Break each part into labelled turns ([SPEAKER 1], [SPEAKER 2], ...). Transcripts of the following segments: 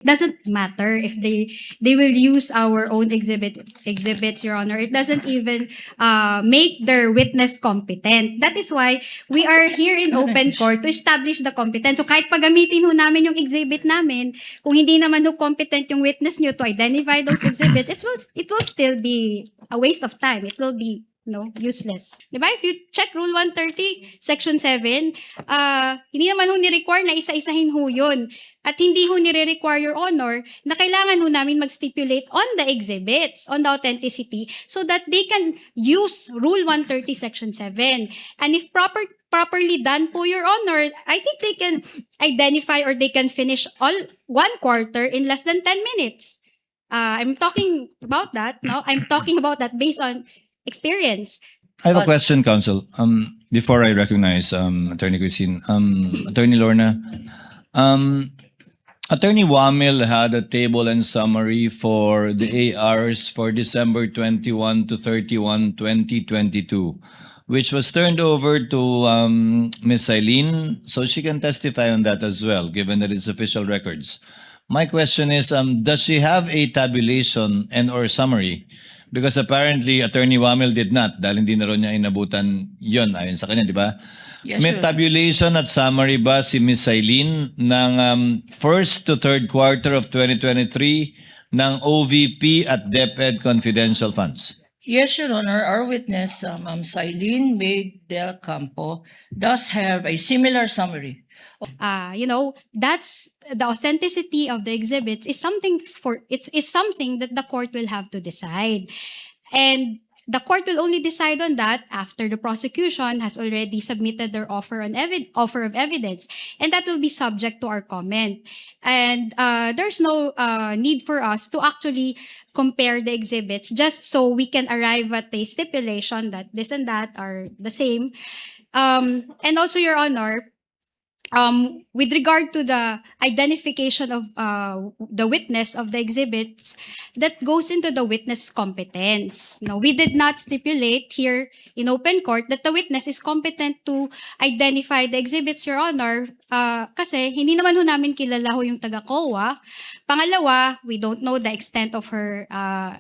[SPEAKER 1] Doesn't matter if they will use our own exhibits, Your Honor. It doesn't even make their witness competent. That is why we are here in open court to establish the competence. So kahit pagamitin ho namin yung exhibit namin, kung hindi naman ho competent yung witness nyo to identify those exhibits, it will still be a waste of time. It will be useless. Diba? If you check Rule 130, Section 7, hindi naman ho ni-require na isa-isahin ho yun. At hindi ho nire-require, Your Honor, na kailangan ho namin mag-stipulate on the exhibits, on the authenticity, so that they can use Rule 130, Section 7. And if properly done po, Your Honor, I think they can identify or they can finish all 1/4 in less than 10 minutes. I'm talking about that, no? I'm talking about that based on experience.
[SPEAKER 2] I have a question, counsel. Before I recognize Attorney Christine, Attorney Lorna, Attorney Wamil had a table and summary for the ARs for December 21 to 31, 2022, which was turned over to Ms. Eileen, so she can testify on that as well, given that it's official records. My question is, does she have a tabulation and or summary? Because apparently, Attorney Wamil did not, dahil hindi na rin niya inabutan yon ayon sa kanya, di ba?
[SPEAKER 3] Yes,
[SPEAKER 2] May
[SPEAKER 3] sure.
[SPEAKER 2] tabulation at summary ba si Ms. Eileen ng first to third quarter of 2023 ng OVP at DepEd confidential funds?
[SPEAKER 3] Yes, Your Honor. Our witness, Ma'am Silene May Del Campo, does have a similar summary.
[SPEAKER 1] That's the authenticity of the exhibits is something something that the court will have to decide. And the court will only decide on that after the prosecution has already submitted their offer of evidence, and that will be subject to our comment. And there's no need for us to actually compare the exhibits just so we can arrive at a stipulation that this and that are the same. And also, Your Honor, with regard to the identification of the witness of the exhibits, that goes into the witness competence. No, we did not stipulate here in open court that the witness is competent to identify the exhibits, Your Honor, kasi hindi naman ho namin kilala ho yung taga-COA. Pangalawa, we don't know the extent of her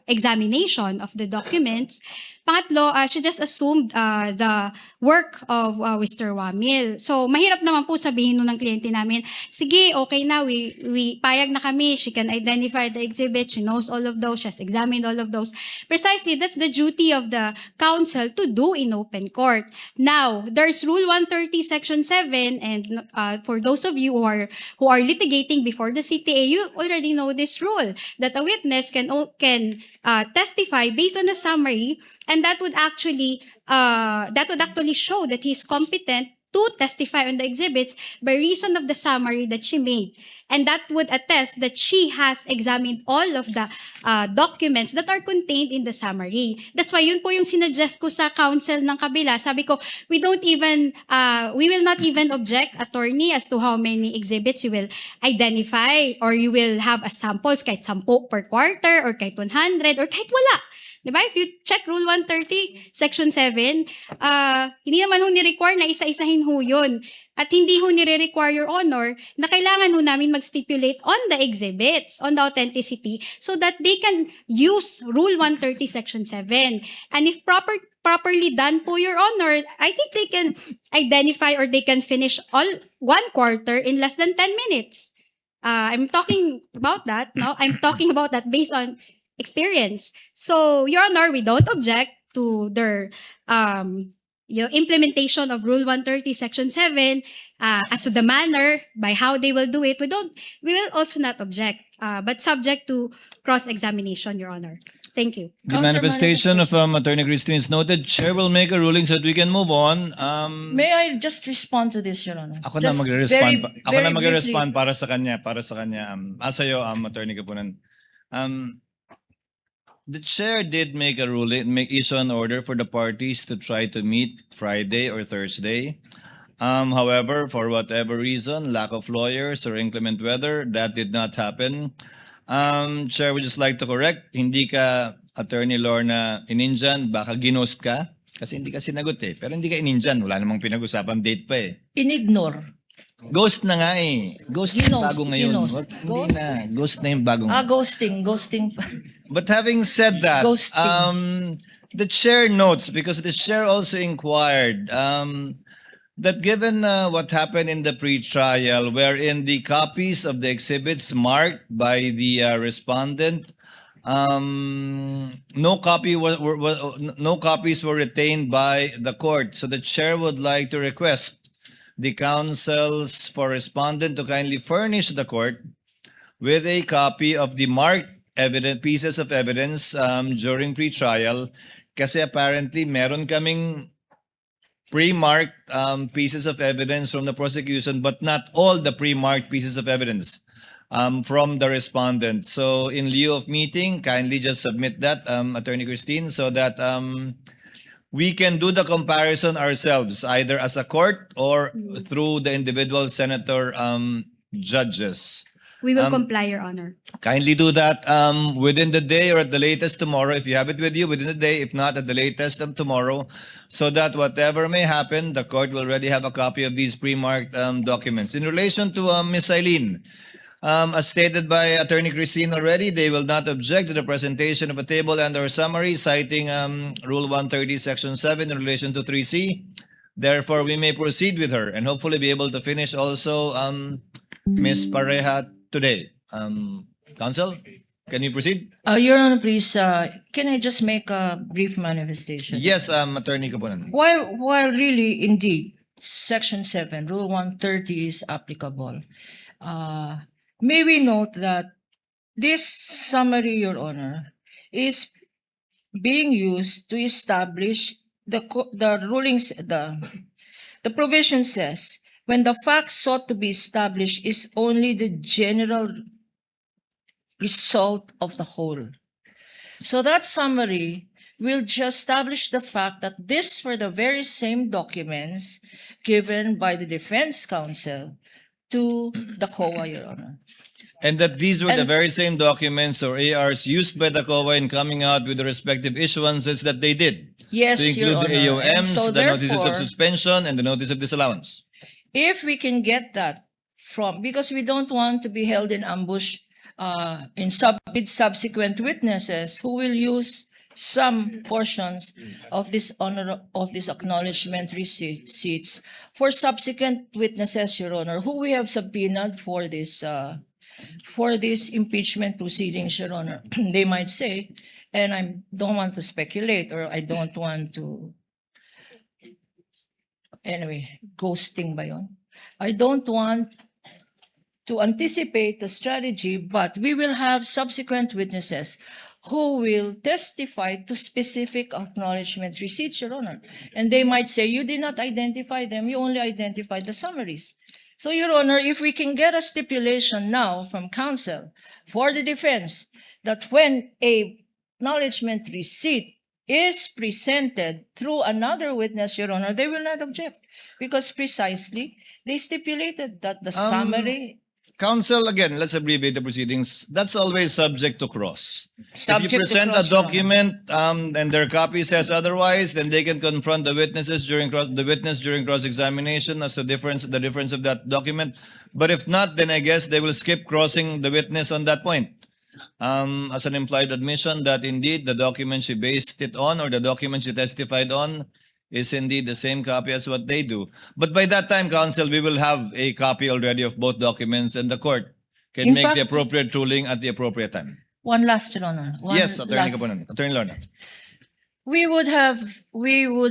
[SPEAKER 1] examination of the documents. Pangatlo, she just assumed the work of Mr. Wamil. So, mahirap naman po sabihin nun ng kliyente namin, sige, okay na, we payag na kami, she can identify the exhibit, she knows all of those, she has examined all of those. Precisely, that's the duty of the counsel to do in open court. Now, there's Rule 130, Section 7, and for those of you who are litigating before the CTA, you already know this rule, that a witness can testify based on a summary, and that would actually show that he's competent to testify on the exhibits by reason of the summary that she made. And that would attest that she has examined all of the documents that are contained in the summary. That's why yun po yung sinuggest ko sa counsel ng kabila. Sabi ko, we will not even object, attorney, as to how many exhibits you will identify or you will have as samples, kahit 10 per quarter or kahit 100 or kahit wala. Diba? If you check Rule 130, Section 7, hindi naman ho ni-require na isa-isahin ho yun. At hindi ho nire-require, Your Honor, na kailangan ho namin mag-stipulate on the exhibits, on the authenticity, so that they can use Rule 130, Section 7. And if properly done po, Your Honor, I think they can identify or they can finish all 1/4 in less than 10 minutes. I'm talking about that, no? I'm talking about that based on experience. So, Your Honor, we don't object to their implementation of Rule 130, Section 7, as to the manner by how they will do it. We will also not object, but subject to cross-examination, Your Honor. Thank you.
[SPEAKER 2] The manifestation of Attorney Christine is noted. Chair will make a ruling so that we can move on.
[SPEAKER 3] May I just respond to this, Your Honor?
[SPEAKER 2] Ako na
[SPEAKER 3] Just
[SPEAKER 2] magre-respond.
[SPEAKER 3] very-
[SPEAKER 2] Ako na
[SPEAKER 3] very
[SPEAKER 2] magre-respond
[SPEAKER 3] briefly.
[SPEAKER 2] para sa kanya. Sa'yo, Attorney Kapunan. The chair did make issue an order for the parties to try to meet Friday or Thursday. However, for whatever reason, lack of lawyers or inclement weather, that did not happen. Chair would just like to correct, hindi ka Attorney Lorna ininjan, baka ginost ka. Kasi hindi ka sinagot eh. Pero hindi ka ininjan, wala namang pinag-usapan date pa eh.
[SPEAKER 3] In-ignore.
[SPEAKER 2] Ghost na nga eh. Ghost na yung
[SPEAKER 3] Ginos,
[SPEAKER 2] bago ngayon.
[SPEAKER 3] ginos.
[SPEAKER 2] Hindi na. Ghost na yung bago ngayon.
[SPEAKER 3] Ghosting.
[SPEAKER 2] But having said that,
[SPEAKER 3] Ghosting.
[SPEAKER 2] the chair notes, because the chair also inquired, that given what happened in the pre-trial, wherein the copies of the exhibits marked by the respondent, no copies were retained by the court. So the chair would like to request the counsels for respondent to kindly furnish the court with a copy of the marked pieces of evidence during pre-trial. Kasi apparently meron kaming pre-marked pieces of evidence from the prosecution, but not all the pre-marked pieces of evidence from the respondent. So in lieu of meeting, kindly just submit that, Attorney Christine, so that we can do the comparison ourselves, either as a court or through the individual senator judges.
[SPEAKER 1] We will comply, Your Honor.
[SPEAKER 2] Kindly do that within the day or at the latest tomorrow. If you have it with you, within the day. If not, at the latest of tomorrow. So that whatever may happen, the court will already have a copy of these pre-marked documents. In relation to Ms. Eileen, as stated by Attorney Christine already, they will not object to the presentation of a table and/or summary citing Rule 130, Section 7 in relation to 3C. Therefore, we may proceed with her and hopefully be able to finish also Ms. Pareja today. Counsel, can you proceed?
[SPEAKER 3] Your Honor, please, can I just make a brief manifestation?
[SPEAKER 2] Yes, Attorney Kapunan.
[SPEAKER 3] While really, indeed, Section 7, Rule 130 is applicable, may we note that this summary, Your Honor, is being used to establish the rulings, the provision says, when the facts sought to be established is only the general result of the whole. So that summary will just establish the fact that these were the very same documents given by the defense counsel to the COA, Your Honor.
[SPEAKER 2] And that these were the
[SPEAKER 3] And-
[SPEAKER 2] very same documents or ARs used by the COA in coming out with the respective issuances that they did.
[SPEAKER 3] Yes,
[SPEAKER 2] To
[SPEAKER 3] Your
[SPEAKER 2] include the
[SPEAKER 3] Honor. And
[SPEAKER 2] AOMs,
[SPEAKER 3] so
[SPEAKER 2] the notices of
[SPEAKER 3] therefore,
[SPEAKER 2] suspension, and the notice of disallowance.
[SPEAKER 3] if we can get that from, because we don't want to be held in ambush with subsequent witnesses who will use some portions of this acknowledgement receipts for subsequent witnesses, Your Honor, who we have subpoenaed for this impeachment proceedings, Your Honor. They might say, and I don't want to speculate, or I don't want to, anyway, ghosting ba yun? I don't want to anticipate the strategy, but we will have subsequent witnesses who will testify to specific acknowledgement receipts, Your Honor. And they might say, you did not identify them, you only identified the summaries. So, Your Honor, if we can get a stipulation now from counsel for the defense that when a acknowledgement receipt is presented through another witness, Your Honor, they will not object because precisely they stipulated that the summary.
[SPEAKER 2] Counsel, again, let's abbreviate the proceedings. That's always subject to cross.
[SPEAKER 3] Subject
[SPEAKER 2] If you
[SPEAKER 3] to
[SPEAKER 2] present
[SPEAKER 3] cross,
[SPEAKER 2] a
[SPEAKER 3] Your Honor.
[SPEAKER 2] document and their copy says otherwise, then they can confront the witnesses during cross-examination as to the difference of that document. But if not, then I guess they will skip crossing the witness on that point. As an implied admission that indeed the document she based it on or the document she testified on is indeed the same copy as what they do. But by that time, counsel, we will have a copy already of both documents and the court can
[SPEAKER 3] In
[SPEAKER 2] make the
[SPEAKER 3] fact-
[SPEAKER 2] appropriate ruling at the appropriate time.
[SPEAKER 3] One last, Your Honor.
[SPEAKER 2] Yes, Attorney Kapunan. Attorney Lorna.
[SPEAKER 3] We would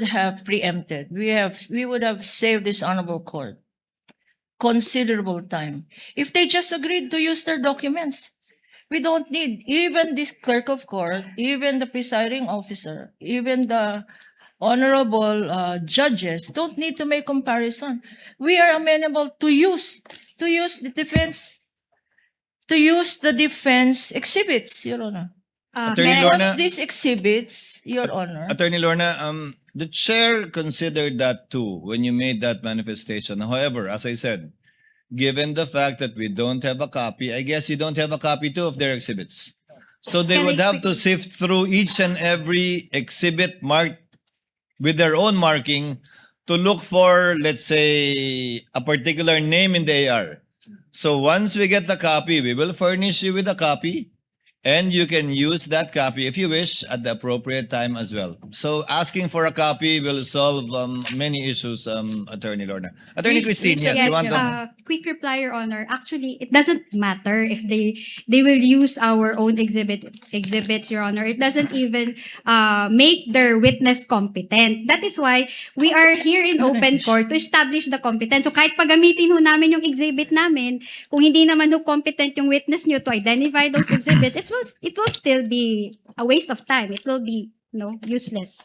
[SPEAKER 3] have preempted. We would have saved this honorable court considerable time if they just agreed to use their documents. We don't need even this clerk of court, even the presiding officer, even the honorable judges don't need to make comparison. We are amenable to use the defense exhibits, Your Honor.
[SPEAKER 2] Attorney
[SPEAKER 1] May I-
[SPEAKER 2] Lorna.
[SPEAKER 3] Because these exhibits, Your Honor.
[SPEAKER 2] Attorney Lorna, the chair considered that too when you made that manifestation. However, as I said, given the fact that we don't have a copy, I guess you don't have a copy too of their exhibits. So they
[SPEAKER 1] Can
[SPEAKER 2] would
[SPEAKER 1] I
[SPEAKER 2] have to sift through each and every exhibit marked with their own marking to look for, let's say, a particular name in the AR. So once we get the copy, we will furnish you with a copy, and you can use that copy if you wish at the appropriate time as well. So asking for a copy will solve many issues, Attorney Lorna. Attorney Christine, yes, you want to...
[SPEAKER 1] quick reply, Your Honor. Actually, it doesn't matter if they will use our own exhibits, Your Honor. It doesn't even make their witness competent. That is why we are here in open court to establish the competence. So kahit pagamitin ho namin yung exhibit namin, kung hindi naman ho competent yung witness nyo to identify those exhibits, it will still be a waste of time. It will be useless.